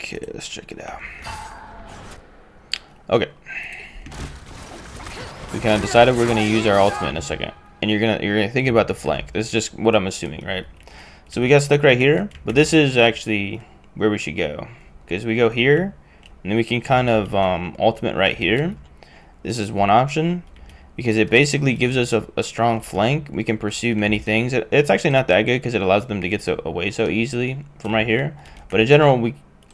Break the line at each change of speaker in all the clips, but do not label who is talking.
Okay, let's check it out. Okay. We kind of decided we're gonna use our ultimate in a second. And you're gonna think about the flank. This is just what I'm assuming, right? So we got stuck right here, but this is actually where we should go. Because we go here, and then we can kind of ultimate right here. This is one option, because it basically gives us a strong flank. We can pursue many things. It's actually not that good because it allows them to get away so easily from right here. But in general,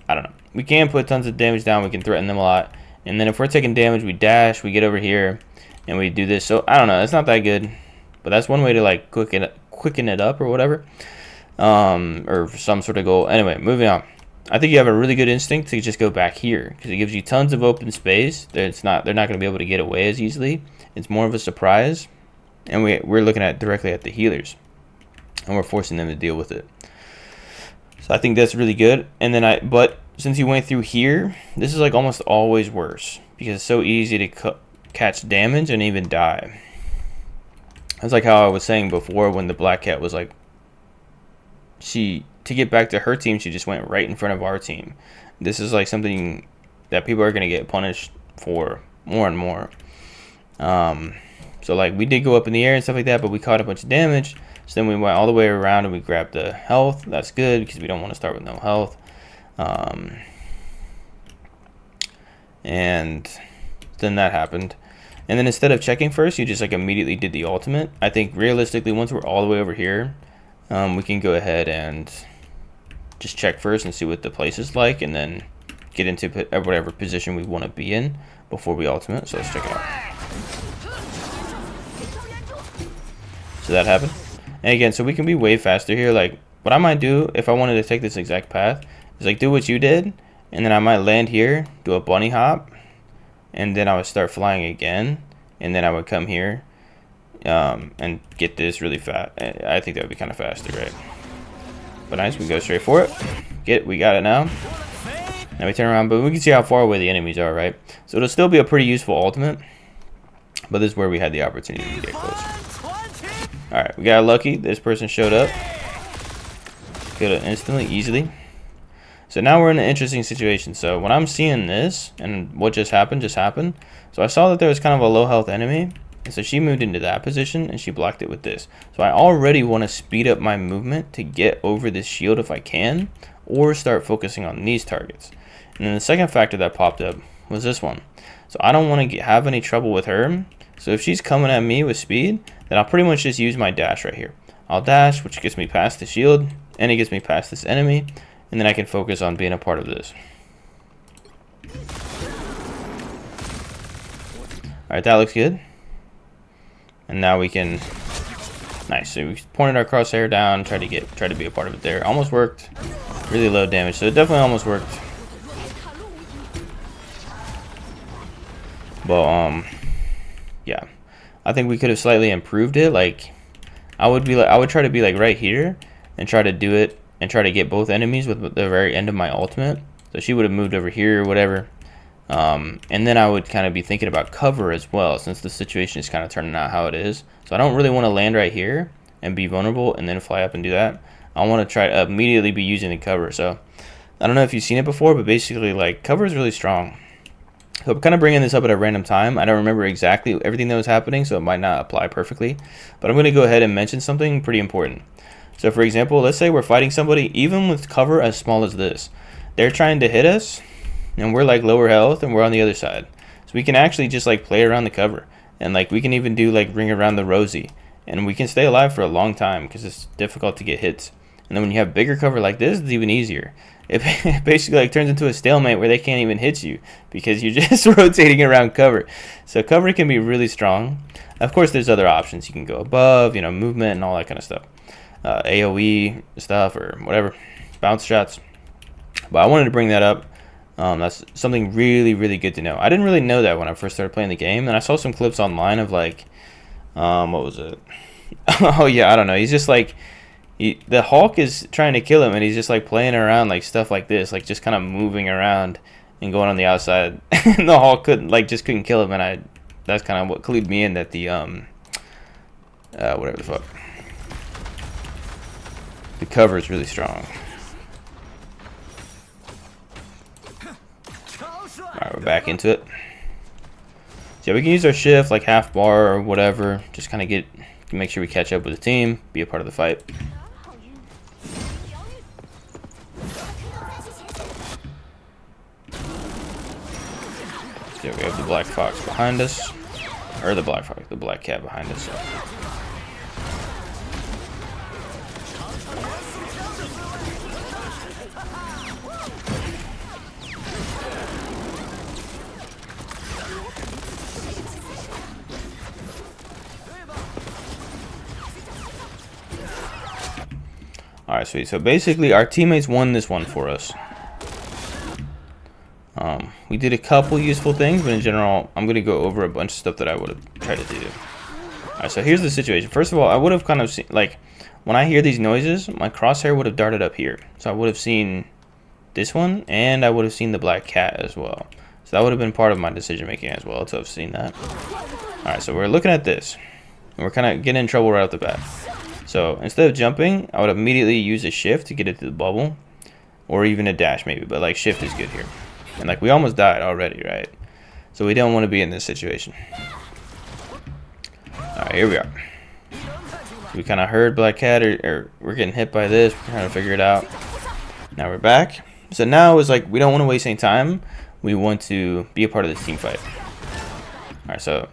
I don't know. We can put tons of damage down. We can threaten them a lot. And then if we're taking damage, we dash, we get over here, and we do this. So I don't know. It's not that good, but that's one way to like quicken it up or whatever, or some sort of goal. Anyway, moving on. I think you have a really good instinct to just go back here because it gives you tons of open space. They're not going to be able to get away as easily. It's more of a surprise, and we're looking at directly at the healers, and we're forcing them to deal with it. So I think that's really good. And then but since you went through here, this is like almost always worse because it's so easy to catch damage and even die. That's like how I was saying before when the black cat was like, to get back to her team, she just went right in front of our team. This is like something that people are going to get punished for more and more. So like we did go up in the air and stuff like that, but we caught a bunch of damage. So then we went all the way around and we grabbed the health. That's good because we don't want to start with no health. And then that happened. And then instead of checking first, you just like immediately did the ultimate. I think realistically, once we're all the way over here, we can go ahead and just check first and see what the place is like, and then get into whatever position we want to be in before we ultimate. So let's check it out. So that happened. And again, so we can be way faster here. Like what I might do if I wanted to take this exact path is like do what you did, and then I might land here, do a bunny hop, and then I would start flying again, and then I would come here and get this really fast. I think that would be kind of faster, right? But nice, we go straight for it. We got it now. Now we turn around, but we can see how far away the enemies are, right? So it'll still be a pretty useful ultimate, but this is where we had the opportunity to get closer. Alright, we got lucky. This person showed up. Killed it instantly, easily. So now we're in an interesting situation. So when I'm seeing this, and what just happened. So I saw that there was kind of a low health enemy. And so she moved into that position and she blocked it with this. So I already want to speed up my movement to get over this shield if I can, or start focusing on these targets. And then the second factor that popped up was this one. So I don't want to have any trouble with her. So if she's coming at me with speed, then I'll pretty much just use my dash right here. I'll dash, which gets me past the shield, and it gets me past this enemy, and then I can focus on being a part of this. Alright, that looks good. And now we can, nice. So we pointed our crosshair down, tried to be a part of it there. Almost worked. Really low damage, so it definitely almost worked. But yeah, I think we could have slightly improved it. Like I would try to be like right here and try to do it and try to get both enemies with the very end of my ultimate. So she would have moved over here or whatever. And then I would kind of be thinking about cover as well, since the situation is kind of turning out how it is. So I don't really want to land right here and be vulnerable and then fly up and do that. I want to try to immediately be using the cover. So I don't know if you've seen it before, but basically like cover is really strong. So I'm kind of bringing this up at a random time. I don't remember exactly everything that was happening, so it might not apply perfectly. But I'm going to go ahead and mention something pretty important. So for example, let's say we're fighting somebody, even with cover as small as this. They're trying to hit us, and we're like lower health, and we're on the other side. So we can actually just like play around the cover. And like we can even do like ring around the rosy. And we can stay alive for a long time because it's difficult to get hits. And then when you have bigger cover like this, it's even easier. It basically like turns into a stalemate where they can't even hit you because you're just rotating around cover. So cover can be really strong. Of course, there's other options. You can go above, movement and all that kind of stuff. AoE stuff or whatever, bounce shots. But I wanted to bring that up. That's something really, really good to know. I didn't really know that when I first started playing the game, and I saw some clips online of like, what was it? Oh yeah, I don't know. He's just like, the Hulk is trying to kill him, and he's just like playing around like stuff like this, like just kind of moving around and going on the outside. And the Hulk just couldn't kill him, and that's kind of what clued me in that the whatever the fuck, the cover is really strong. Alright, we're back into it. So yeah, we can use our shift like half bar or whatever. Just kind of make sure we catch up with the team, be a part of the fight. So we have the black fox behind us. Or the black cat behind us. Alright, sweet. So basically our teammates won this one for us. We did a couple useful things, but in general, I'm going to go over a bunch of stuff that I would have tried to do. Alright, so here's the situation. First of all, I would have kind of seen, like, when I hear these noises, my crosshair would have darted up here. So I would have seen this one, and I would have seen the black cat as well. So that would have been part of my decision making as well, to have seen that. Alright, so we're looking at this. And we're kind of getting in trouble right off the bat. So instead of jumping, I would immediately use a shift to get it to the bubble. Or even a dash maybe, but like shift is good here. And like we almost died already, right? So we don't want to be in this situation. Alright, here we are. We kind of heard black cat, or we're getting hit by this. We're trying to figure it out. Now we're back. So now it's like we don't want to waste any time. We want to be a part of this team fight. Alright, so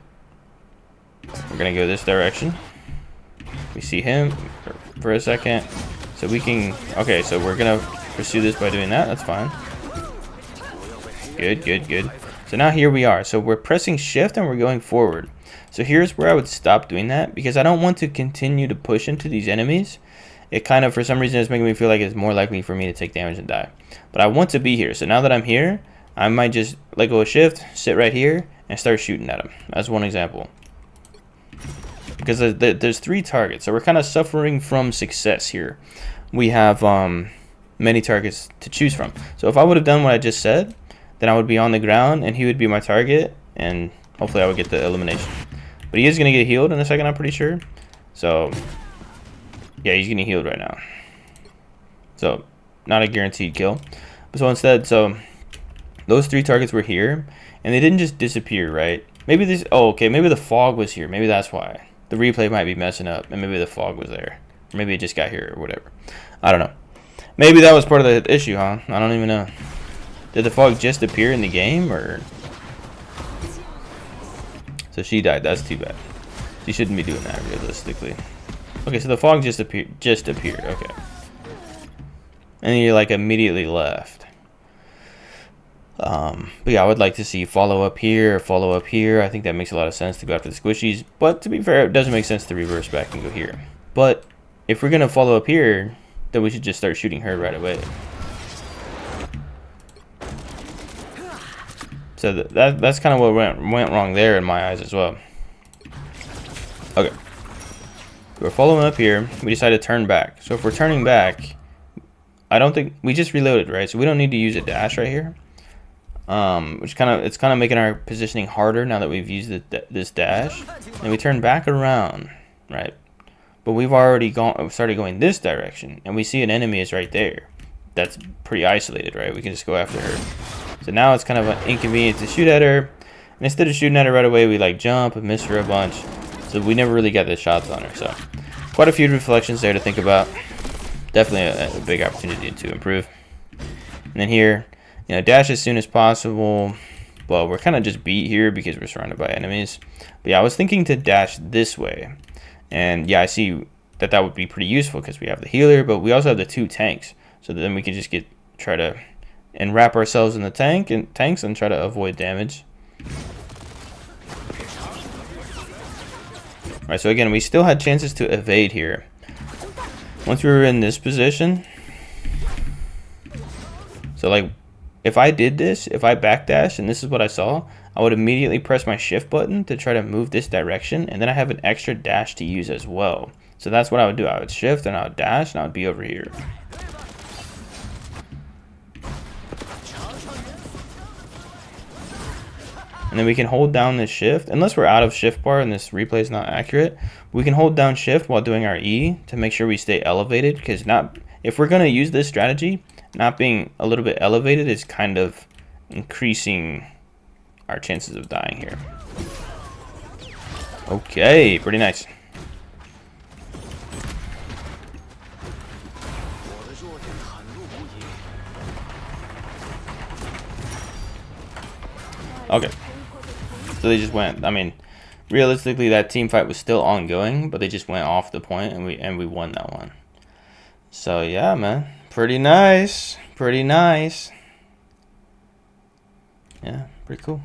we're going to go this direction. We see him for a second. So we can... Okay, so we're going to pursue this by doing that. That's fine. Good, good, good. So now here we are. So we're pressing shift and we're going forward. So here's where I would stop doing that, because I don't want to continue to push into these enemies. It kind of, for some reason, is making me feel like it's more likely for me to take damage and die. But I want to be here. So now that I'm here, I might just let go of shift, sit right here, and start shooting at him. That's one example. Because there's 3 targets. So we're kind of suffering from success here. We have many targets to choose from. So if I would have done what I just said, then I would be on the ground and he would be my target, and hopefully I would get the elimination. But he is going to get healed in a second, I'm pretty sure. So yeah, he's getting healed right now. So not a guaranteed kill. But so instead, so those 3 targets were here and they didn't just disappear, right? Maybe this, oh okay, maybe the fog was here. Maybe that's why. The replay might be messing up and maybe the fog was there. Or maybe it just got here or whatever. I don't know. Maybe that was part of the issue, huh? I don't even know. Did the fog just appear in the game, or? So she died. That's too bad. She shouldn't be doing that realistically. Okay, so the fog just appeared. Okay. And then you like immediately left. But yeah, I would like to see follow up here, follow up here. I think that makes a lot of sense to go after the squishies. But to be fair, it doesn't make sense to reverse back and go here. But if we're gonna follow up here, then we should just start shooting her right away. So that's kind of what went wrong there in my eyes as well. Okay. We're following up here. We decided to turn back. So if we're turning back, I don't think... We just reloaded, right? So we don't need to use a dash right here. It's kind of making our positioning harder now that we've used this dash. And we turn back around, right? But we've already started going this direction. And we see an enemy is right there. That's pretty isolated, right? We can just go after her. So now it's kind of inconvenient to shoot at her. And instead of shooting at her right away, we like jump and miss her a bunch. So we never really got the shots on her. So quite a few reflections there to think about. Definitely a big opportunity to improve. And then here, you know, dash as soon as possible. Well, we're kind of just beat here because we're surrounded by enemies. But yeah, I was thinking to dash this way. And yeah, I see that would be pretty useful because we have the healer, but we also have the 2 tanks. So then we can just try to wrap ourselves in the tanks and try to avoid damage. Alright, so again, we still had chances to evade here. Once we were in this position, so like if I did this, if I backdash and this is what I saw, I would immediately press my shift button to try to move this direction, and then I have an extra dash to use as well. So that's what I would do. I would shift and I would dash and I would be over here. And then we can hold down this shift, unless we're out of shift bar and this replay is not accurate. We can hold down shift while doing our E to make sure we stay elevated, because if we're going to use this strategy, not being a little bit elevated is kind of increasing our chances of dying here. Okay, pretty nice. Okay, so they just went. I mean, realistically, that team fight was still ongoing, but they just went off the point, and we won that one. So yeah, man, pretty nice, pretty nice. Yeah, pretty cool.